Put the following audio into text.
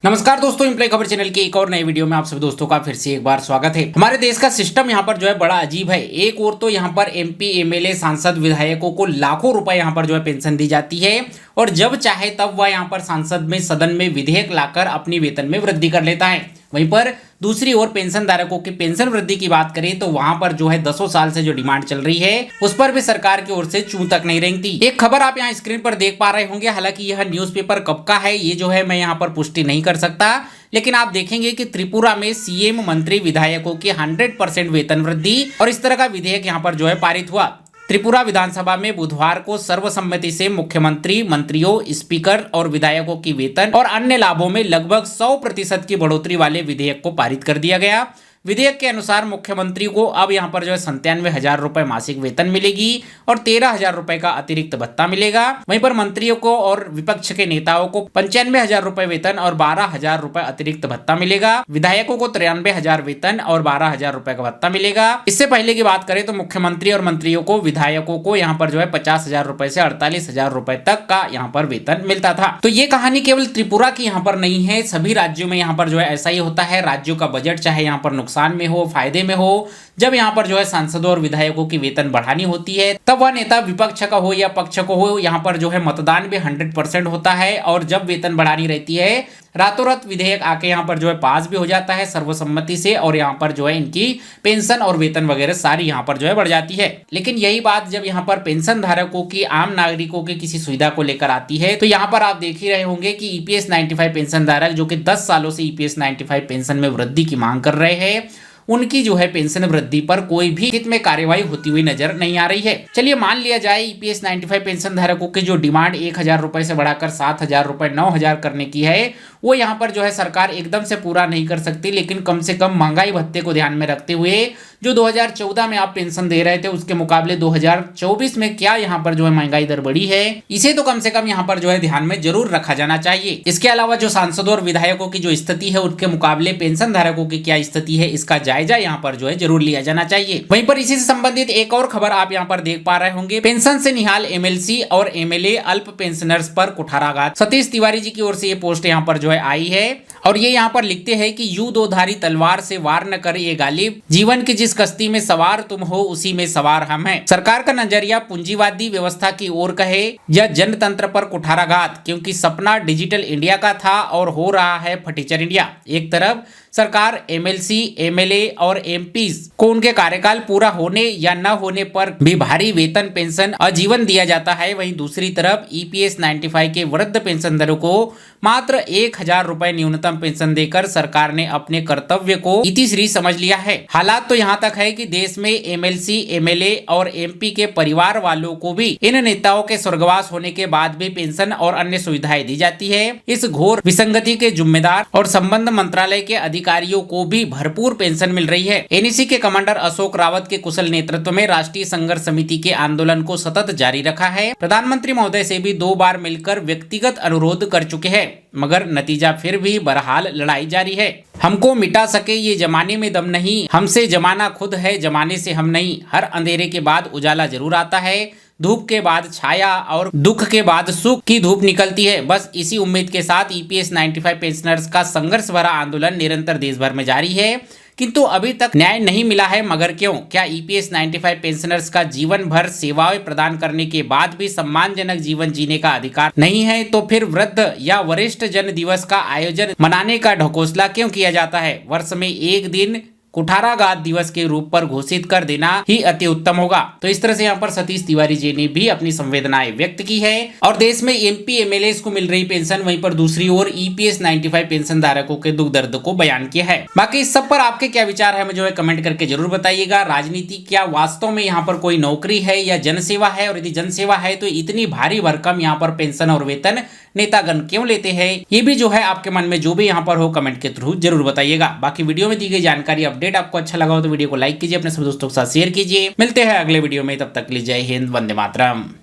नमस्कार दोस्तों, एम्प्लॉय खबर चैनल के एक और नए वीडियो में आप सभी दोस्तों का फिर से एक बार स्वागत है। हमारे देश का सिस्टम यहाँ पर जो है बड़ा अजीब है। एक और तो यहाँ पर एमपी एमएलए सांसद विधायकों को लाखों रुपए यहाँ पर जो है पेंशन दी जाती है और जब चाहे तब वह यहाँ पर सांसद में सदन में विधेयक लाकर अपनी वेतन में वृद्धि कर लेता है। वहीं पर दूसरी ओर पेंशन धारकों की पेंशन वृद्धि की बात करें तो वहां पर जो है 10 साल से जो डिमांड चल रही है उस पर भी सरकार की ओर से चूं तक नहीं रेंगती। एक खबर आप यहाँ स्क्रीन पर देख पा रहे होंगे, हालांकि यह न्यूज़पेपर कब का है ये जो है मैं यहाँ पर पुष्टि नहीं कर सकता, लेकिन आप देखेंगे कि त्रिपुरा में सीएम मंत्री विधायकों की 100% वेतन वृद्धि और इस तरह का विधेयक यहाँ पर जो है पारित हुआ। त्रिपुरा विधानसभा में बुधवार को सर्वसम्मति से मुख्यमंत्री, मंत्रियों, स्पीकर और विधायकों की वेतन और अन्य लाभों में लगभग 100% की बढ़ोतरी वाले विधेयक को पारित कर दिया गया। विधेयक के अनुसार मुख्यमंत्री को अब यहाँ पर जो है 97,000 रुपए मासिक वेतन मिलेगी और 13,000 रुपए का अतिरिक्त भत्ता मिलेगा। वहीं पर मंत्रियों को और विपक्ष के नेताओं को 95,000 रुपए वेतन और 12,000 रुपए अतिरिक्त भत्ता मिलेगा। विधायकों को 93,000 वेतन और 12,000 रुपए का भत्ता मिलेगा। इससे पहले की बात करें तो मुख्यमंत्री और मंत्रियों को, विधायकों को यहाँ पर जो है 50,000 रुपए से 48,000 रुपए तक का यहाँ पर वेतन मिलता था। तो ये कहानी केवल त्रिपुरा की यहाँ पर नहीं है, सभी राज्यों में यहाँ पर जो है ऐसा ही होता है। राज्यों का बजट चाहे यहाँ पर नुकसान में हो, फायदे में हो, जब यहाँ पर जो है सांसदों और विधायकों की वेतन बढ़ानी होती है तब वह नेता विपक्ष का हो या पक्ष को हो, यहाँ पर जो है मतदान भी 100% होता है और जब वेतन बढ़ानी रहती है रातों रात विधेयक आके यहाँ पर जो है पास भी हो जाता है सर्वसम्मति से और यहाँ पर जो है इनकी पेंशन और वेतन वगैरह सारी यहाँ पर जो है बढ़ जाती है। लेकिन यही बात जब यहाँ पर पेंशन धारकों की, आम नागरिकों की किसी सुविधा को लेकर आती है तो यहाँ पर आप देख ही रहे होंगे कि ईपीएस 95 पेंशन धारक जो कि 10 सालों से ईपीएस 95 पेंशन में वृद्धि की मांग कर रहे हैं, उनकी जो है पेंशन वृद्धि पर कोई भी हित में कार्यवाही होती हुई नजर नहीं आ रही है। चलिए मान लिया जाए ईपीएस 95 पेंशन धारकों की जो डिमांड 1,000 रुपए से बढ़ाकर 7,000 रुपए 9,000 करने की है वो यहाँ पर जो है सरकार एकदम से पूरा नहीं कर सकती, लेकिन कम से कम महंगाई भत्ते को ध्यान में रखते हुए जो 2014 में आप पेंशन दे रहे थे उसके मुकाबले 2024 में क्या यहाँ पर जो है महंगाई दर बढ़ी है, इसे तो कम से कम यहाँ पर जो है ध्यान में जरूर रखा जाना चाहिए। इसके अलावा जो सांसदों और विधायकों की जो स्थिति है उनके मुकाबले पेंशन धारकों की क्या स्थिति है इसका जायजा यहाँ पर जो है जरूर लिया जाना चाहिए। वहीं पर इसी से संबंधित एक और खबर आप यहाँ पर देख पा रहे होंगे, पेंशन से निहाल एमएलसी और एमएलए अल्प पेंशनर्स पर कुठाराघात। सतीश तिवारी जी की ओर से ये पोस्ट यहाँ पर जो है आई है और ये यहाँ पर लिखते हैं कि यूं दो धारी तलवार से वार न करे ये गालिब, जीवन की जिस कश्ती में सवार तुम हो उसी में सवार हम हैं। सरकार का नजरिया पूंजीवादी व्यवस्था की ओर कहे या जनतंत्र पर कुठाराघात, क्योंकि सपना डिजिटल इंडिया का था और हो रहा है फटीचर इंडिया। एक तरफ सरकार एमएलसी, एमएलए और एमपी को उनके कार्यकाल पूरा होने या न होने पर भी भारी वेतन, पेंशन, आजीवन दिया जाता है, वहीं दूसरी तरफ ईपीएस 95 के वृद्ध पेंशनधारकों को मात्र 1,000 रुपए न्यूनतम पेंशन देकर सरकार ने अपने कर्तव्य को इतिश्री समझ लिया है। हालात तो यहाँ तक है कि देश में एमएलसी, एमएलए और एमपी के परिवार वालों को भी इन नेताओं के स्वर्गवास होने के बाद भी पेंशन और अन्य सुविधाएं दी जाती है। इस घोर विसंगति के जिम्मेदार और संबंध मंत्रालय के अधिकारियों को भी भरपूर पेंशन मिल रही है। एनईसी के कमांडर अशोक रावत के कुशल नेतृत्व में राष्ट्रीय संघर्ष समिति के आंदोलन को सतत जारी रखा है। प्रधानमंत्री महोदय से भी 2 बार मिलकर व्यक्तिगत अनुरोध कर चुके हैं, मगर नतीजा फिर भी बहरहाल लड़ाई जारी है। हमको मिटा सके ये जमाने में दम नहीं, हमसे जमाना खुद है, जमाने से हम नहीं। हर अंधेरे के बाद उजाला जरूर आता है, धूप के बाद छाया और दुख के बाद सुख की धूप निकलती है। बस इसी उम्मीद के साथ ईपीएस 95 पेंशनर्स का संघर्ष भरा आंदोलन निरंतर देश भर में जारी है, किंतु अभी तक न्याय नहीं मिला है। मगर क्यों? क्या ईपीएस 95 पेंशनर्स का जीवन भर सेवाएं प्रदान करने के बाद भी सम्मानजनक जीवन जीने का अधिकार नहीं है? तो फिर वृद्ध या वरिष्ठ जन दिवस का आयोजन मनाने का ढकोसला क्यों किया जाता है? वर्ष में एक दिन कुठाराघात दिवस के रूप पर घोषित कर देना ही अति उत्तम होगा। तो इस तरह से यहाँ पर सतीश तिवारी जी ने भी अपनी संवेदनाएं व्यक्त की है और देश में एमपी एमएलए को मिल रही पेंशन, वहीं पर दूसरी ओर ईपीएस 95 पेंशन धारकों के दुख दर्द को बयान किया है। बाकी इस सब पर आपके क्या विचार है मुझे कमेंट करके जरूर बताइएगा। राजनीति क्या वास्तव में यहाँ पर कोई नौकरी है या जनसेवा है, और यदि जनसेवा है तो इतनी भारी भरकम यहाँ पर पेंशन और वेतन नेतागण क्यों लेते हैं? ये भी जो है आपके मन में जो भी यहाँ पर हो कमेंट के थ्रू जरूर बताइएगा। बाकी वीडियो में दी गई जानकारी, अपडेट आपको अच्छा लगा हो तो वीडियो को लाइक कीजिए, अपने सब दोस्तों के साथ शेयर कीजिए। मिलते हैं अगले वीडियो में, तब तक के लिए जय हिंद, वंदे मातरम।